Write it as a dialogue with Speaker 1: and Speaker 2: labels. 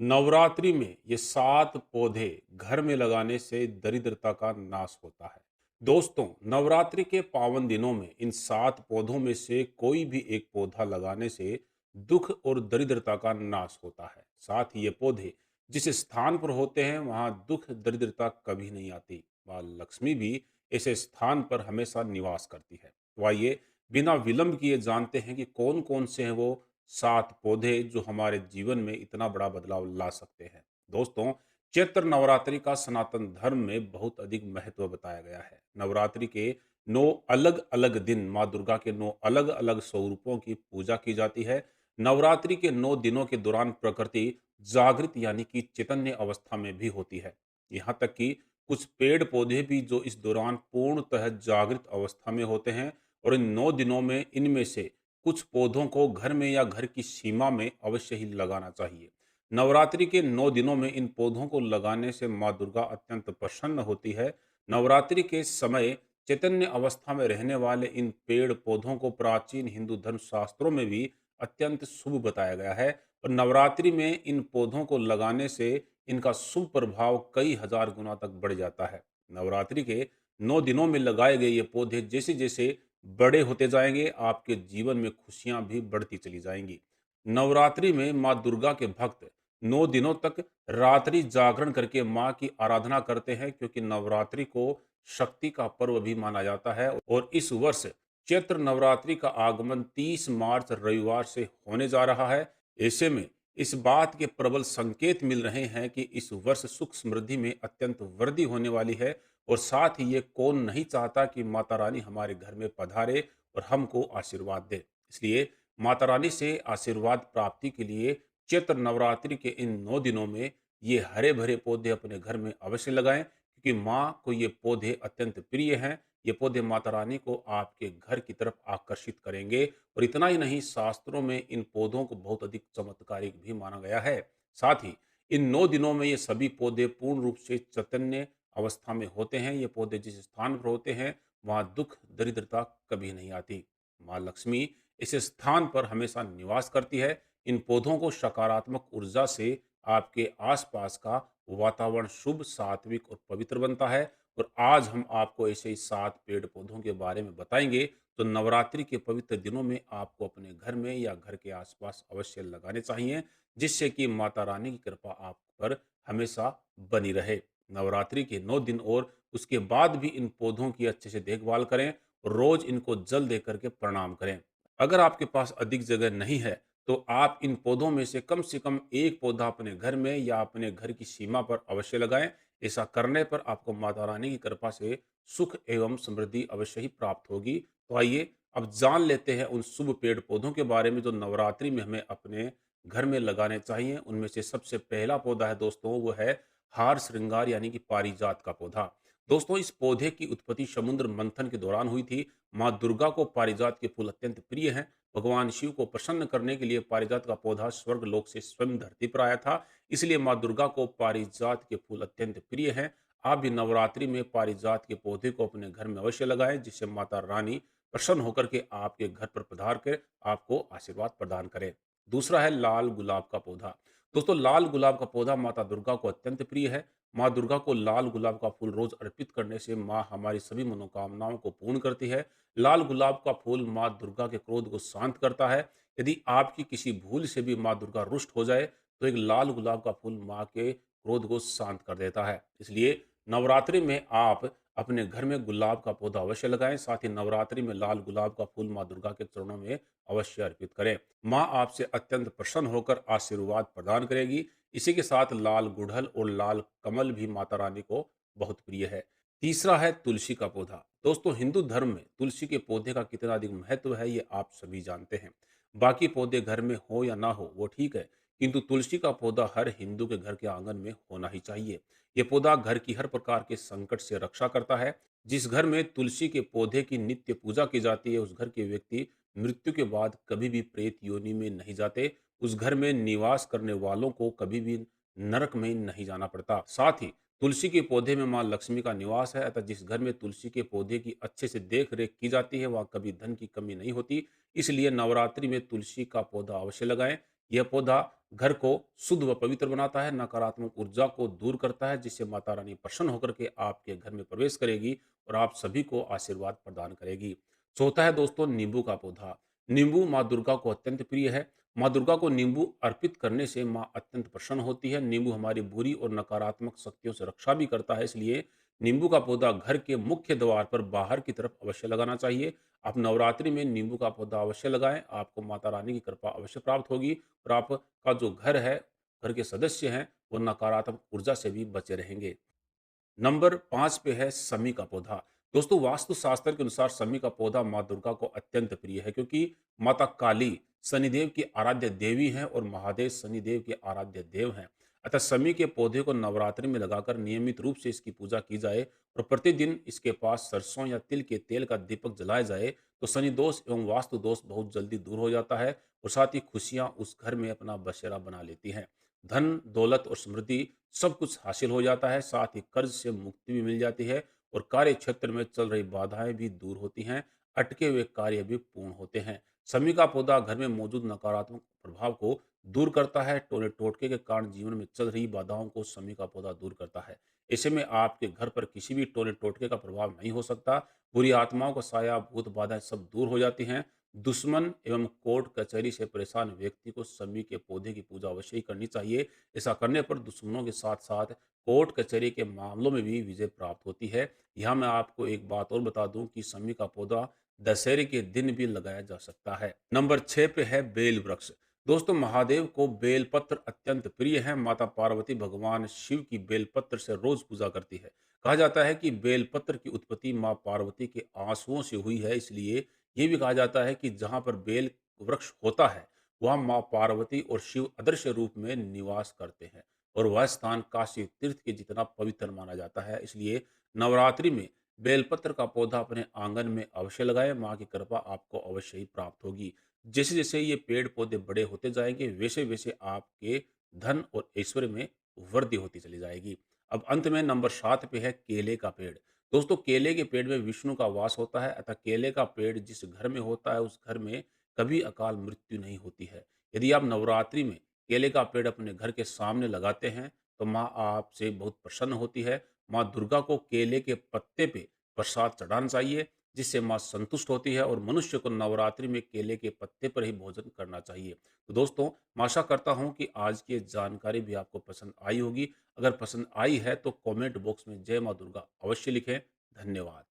Speaker 1: नवरात्रि में ये 7 पौधे घर में लगाने से दरिद्रता का नाश होता है। दोस्तों, नवरात्रि के पावन दिनों में इन 7 पौधों में से कोई भी एक पौधा लगाने से दुख और दरिद्रता का नाश होता है। साथ ही ये पौधे जिस स्थान पर होते हैं वहाँ दुख दरिद्रता कभी नहीं आती। माँ लक्ष्मी भी ऐसे स्थान पर हमेशा निवास करती है। तो आइए बिना विलंब किए जानते हैं कि कौन-कौन से हैं वो 7 पौधे जो हमारे जीवन में इतना बड़ा बदलाव ला सकते हैं। दोस्तों, चैत्र नवरात्रि का सनातन धर्म में बहुत अधिक महत्व बताया गया है। नवरात्रि के 9 अलग-अलग दिन माँ दुर्गा के 9 अलग-अलग स्वरूपों की पूजा की जाती है। नवरात्रि के 9 दिनों के दौरान प्रकृति जागृत यानी कि चैतन्य अवस्था में भी होती है। यहाँ तक कि कुछ पेड़-पौधे भी जो इस दौरान पूर्णतः जागृत अवस्था में होते हैं और इन 9 दिनों में इनमें से कुछ पौधों को घर में या घर की सीमा में अवश्य ही लगाना चाहिए। नवरात्रि के 9 दिनों में इन पौधों को लगाने से माँ दुर्गा अत्यंत प्रसन्न होती है। नवरात्रि के समय चैतन्य अवस्था में रहने वाले इन पेड़ पौधों को प्राचीन हिंदू धर्म शास्त्रों में भी अत्यंत शुभ बताया गया है और नवरात्रि में इन पौधों को लगाने से इनका शुभ प्रभाव कई हजार गुना तक बढ़ जाता है। नवरात्रि के 9 दिनों में लगाए गए ये पौधे जैसे जैसे बड़े होते जाएंगे, आपके जीवन में खुशियां भी बढ़ती चली जाएंगी। नवरात्रि में माँ दुर्गा के भक्त 9 दिनों तक रात्रि जागरण करके माँ की आराधना करते हैं, क्योंकि नवरात्रि को शक्ति का पर्व भी माना जाता है और इस वर्ष चैत्र नवरात्रि का आगमन 30 मार्च रविवार से होने जा रहा है। ऐसे में इस बात के प्रबल संकेत मिल रहे हैं कि इस वर्ष सुख समृद्धि में अत्यंत वृद्धि होने वाली है और साथ ही ये कौन नहीं चाहता कि माता रानी हमारे घर में पधारे और हमको आशीर्वाद दे। इसलिए माता रानी से आशीर्वाद प्राप्ति के लिए चैत्र नवरात्रि के इन 9 दिनों में ये हरे भरे पौधे अपने घर में अवश्य लगाएं, क्योंकि माँ को ये पौधे अत्यंत प्रिय हैं। ये पौधे माता रानी को आपके घर की तरफ आकर्षित करेंगे और इतना ही नहीं, शास्त्रों में इन पौधों को बहुत अधिक चमत्कारिक भी माना गया है। साथ ही इन 9 दिनों में ये सभी पौधे पूर्ण रूप से चैतन्य अवस्था में होते हैं। ये पौधे जिस स्थान पर होते हैं वहाँ दुख दरिद्रता कभी नहीं आती। माँ लक्ष्मी इस स्थान पर हमेशा निवास करती है। इन पौधों को सकारात्मक ऊर्जा से आपके आसपास का वातावरण शुभ, सात्विक और पवित्र बनता है। और आज हम आपको ऐसे ही 7 पेड़ पौधों के बारे में बताएंगे तो नवरात्रि के पवित्र दिनों में आपको अपने घर में या घर के आसपास अवश्य लगाने चाहिए, जिससे कि माता रानी की कृपा आप पर हमेशा बनी रहे। नवरात्रि के 9 दिन और उसके बाद भी इन पौधों की अच्छे से देखभाल करें और रोज इनको जल दे करके प्रणाम करें। अगर आपके पास अधिक जगह नहीं है तो आप इन पौधों में से कम एक पौधा अपने घर में या अपने घर की सीमा पर अवश्य लगाएं। ऐसा करने पर आपको माता रानी की कृपा से सुख एवं समृद्धि अवश्य ही प्राप्त होगी। तो आइए अब जान लेते हैं उन शुभ पेड़ पौधों के बारे में जो नवरात्रि में हमें अपने घर में लगाने चाहिए। उनमें से सबसे पहला पौधा है दोस्तों, वो है हार श्रृंगार यानी कि पारिजात का पौधा। दोस्तों, इस पौधे की उत्पत्ति समुद्र मंथन के दौरान हुई थी। माँ दुर्गा को पारिजात के फूल अत्यंत प्रिय हैं। भगवान शिव को प्रसन्न करने के लिए पारिजात का पौधा स्वर्ग लोक से स्वयं धरती पर आया था। इसलिए माँ दुर्गा को पारिजात के फूल अत्यंत प्रिय हैं। आप भी नवरात्रि में पारिजात के पौधे को अपने घर में अवश्य लगाएं, जिससे माता रानी प्रसन्न होकर के आपके घर पर पधार कर आपको आशीर्वाद प्रदान करें। दूसरा है लाल गुलाब का पौधा। दोस्तों, लाल गुलाब का पौधा माता दुर्गा को अत्यंत प्रिय है। माँ दुर्गा को लाल गुलाब का फूल रोज अर्पित करने से माँ हमारी सभी मनोकामनाओं को पूर्ण करती है। लाल गुलाब का फूल माँ दुर्गा के क्रोध को शांत करता है। यदि आपकी किसी भूल से भी माँ दुर्गा रुष्ट हो जाए तो एक लाल गुलाब का फूल माँ के क्रोध को शांत कर देता है। इसलिए नवरात्रि में आप अपने घर में गुलाब का पौधा अवश्य लगाएं। साथ ही नवरात्रि में लाल गुलाब का फूल माँ दुर्गा के चरणों में अवश्य अर्पित करें। माँ आपसे अत्यंत प्रसन्न होकर आशीर्वाद प्रदान करेगी। इसी के साथ लाल गुड़हल और लाल कमल भी माता रानी को बहुत प्रिय है। तीसरा है तुलसी का पौधा। दोस्तों, हिंदू धर्म में तुलसी के पौधे का कितना अधिक महत्व है ये आप सभी जानते हैं। बाकी पौधे घर में हो या ना हो वो ठीक है, किंतु तुलसी का पौधा हर हिंदू के घर के आंगन में होना ही चाहिए। ये पौधा घर की हर प्रकार के संकट से रक्षा करता है। जिस घर में तुलसी के पौधे की नित्य पूजा की जाती है उस घर के व्यक्ति मृत्यु के बाद कभी भी प्रेत योनि में नहीं जाते। उस घर में निवास करने वालों को कभी भी नरक में नहीं जाना पड़ता। साथ ही तुलसी के पौधे में माँ लक्ष्मी का निवास है, अतः जिस घर में तुलसी के पौधे की अच्छे से देख रेख की जाती है वहाँ कभी धन की कमी नहीं होती। इसलिए नवरात्रि में तुलसी का पौधा अवश्य लगाएं। यह पौधा घर को शुद्ध व पवित्र बनाता है, नकारात्मक ऊर्जा को दूर करता है, जिससे माता रानी प्रसन्न होकर के आपके घर में प्रवेश करेगी और आप सभी को आशीर्वाद प्रदान करेगी। चौथा है दोस्तों नींबू का पौधा। नींबू माँ दुर्गा को अत्यंत प्रिय है। माँ दुर्गा को नींबू अर्पित करने से माँ अत्यंत प्रसन्न होती है। नींबू हमारी बुरी और नकारात्मक शक्तियों से रक्षा भी करता है, इसलिए नींबू का पौधा घर के मुख्य द्वार पर बाहर की तरफ अवश्य लगाना चाहिए। आप नवरात्रि में नींबू का पौधा अवश्य लगाएं, आपको माता रानी की कृपा अवश्य प्राप्त होगी और आपका जो घर है, घर के सदस्य हैं, वो नकारात्मक ऊर्जा से भी बचे रहेंगे। नंबर 5 पे है समी का पौधा। दोस्तों वास्तुशास्त्र के अनुसार समी का पौधा माँ दुर्गा को अत्यंत प्रिय है, क्योंकि माता काली शनिदेव की आराध्य देवी हैं और महादेव शनिदेव के आराध्य देव हैं। अतः समी के पौधे को नवरात्रि में लगाकर नियमित रूप से इसकी पूजा की जाए और प्रतिदिन इसके पास सरसों या तिल के तेल का दीपक जलाया जाए, तो शनि दोष एवं वास्तु दोष बहुत जल्दी दूर हो जाता है और साथ ही खुशियां उस घर में अपना बसेरा बना लेती हैं। धन, दौलत और समृद्धि सब कुछ हासिल हो जाता है, साथ ही कर्ज से मुक्ति भी मिल जाती है और कार्य क्षेत्र में चल रही बाधाएं भी दूर होती हैं, अटके हुए कार्य भी पूर्ण होते हैं। शमी का पौधा घर में मौजूद नकारात्मक प्रभाव को दूर करता है। टोने टोटके के कारण जीवन में चल रही बाधाओं को शमी का पौधा दूर करता है। ऐसे में आपके घर पर किसी भी टोने टोटके का प्रभाव नहीं हो सकता। बुरी आत्माओं का साया, भूत बाधाएं सब दूर हो जाती हैं। दुश्मन एवं कोर्ट कचहरी से परेशान व्यक्ति को शमी के पौधे की पूजा अवश्य ही करनी चाहिए। ऐसा करने पर दुश्मनों के साथ-साथ कोर्ट कचहरी के मामलों में भी विजय प्राप्त होती है। यहाँ मैं आपको एक बात और बता दूँ कि शमी का पौधा दशहरे के दिन भी लगाया जा सकता है। नंबर 6 पे है बेल वृक्ष। दोस्तों महादेव को बेलपत्र अत्यंत प्रिय है। माता पार्वती भगवान शिव की बेलपत्र से रोज पूजा करती है। कहा जाता है कि बेलपत्र की उत्पत्ति माँ पार्वती के आंसुओं से हुई है, इसलिए ये भी कहा जाता है कि जहाँ पर बेल वृक्ष होता है, वहाँ माँ पार्वती और शिव अदृश्य रूप में निवास करते हैं और वह स्थान काशी तीर्थ के जितना पवित्र माना जाता है। इसलिए नवरात्रि में बेलपत्र का पौधा अपने आंगन में अवश्य लगाएं, माँ की कृपा आपको अवश्य ही प्राप्त होगी। जैसे जैसे ये पेड़ पौधे बड़े होते जाएंगे, वैसे वैसे आपके धन और ऐश्वर्य में वृद्धि होती चली जाएगी। अब अंत में नंबर 7 पे है केले का पेड़। दोस्तों केले के पेड़ में विष्णु का वास होता है, अतः केले का पेड़ जिस घर में होता है, उस घर में कभी अकाल मृत्यु नहीं होती है। यदि आप नवरात्रि में केले का पेड़ अपने घर के सामने लगाते हैं, तो माँ आपसे बहुत प्रसन्न होती है। माँ दुर्गा को केले के पत्ते पे प्रसाद चढ़ाना चाहिए, जिससे माँ संतुष्ट होती है और मनुष्य को नवरात्रि में केले के पत्ते पर ही भोजन करना चाहिए। तो दोस्तों मैं आशा करता हूँ कि आज की ये जानकारी भी आपको पसंद आई होगी। अगर पसंद आई है तो कमेंट बॉक्स में जय माँ दुर्गा अवश्य लिखें। धन्यवाद।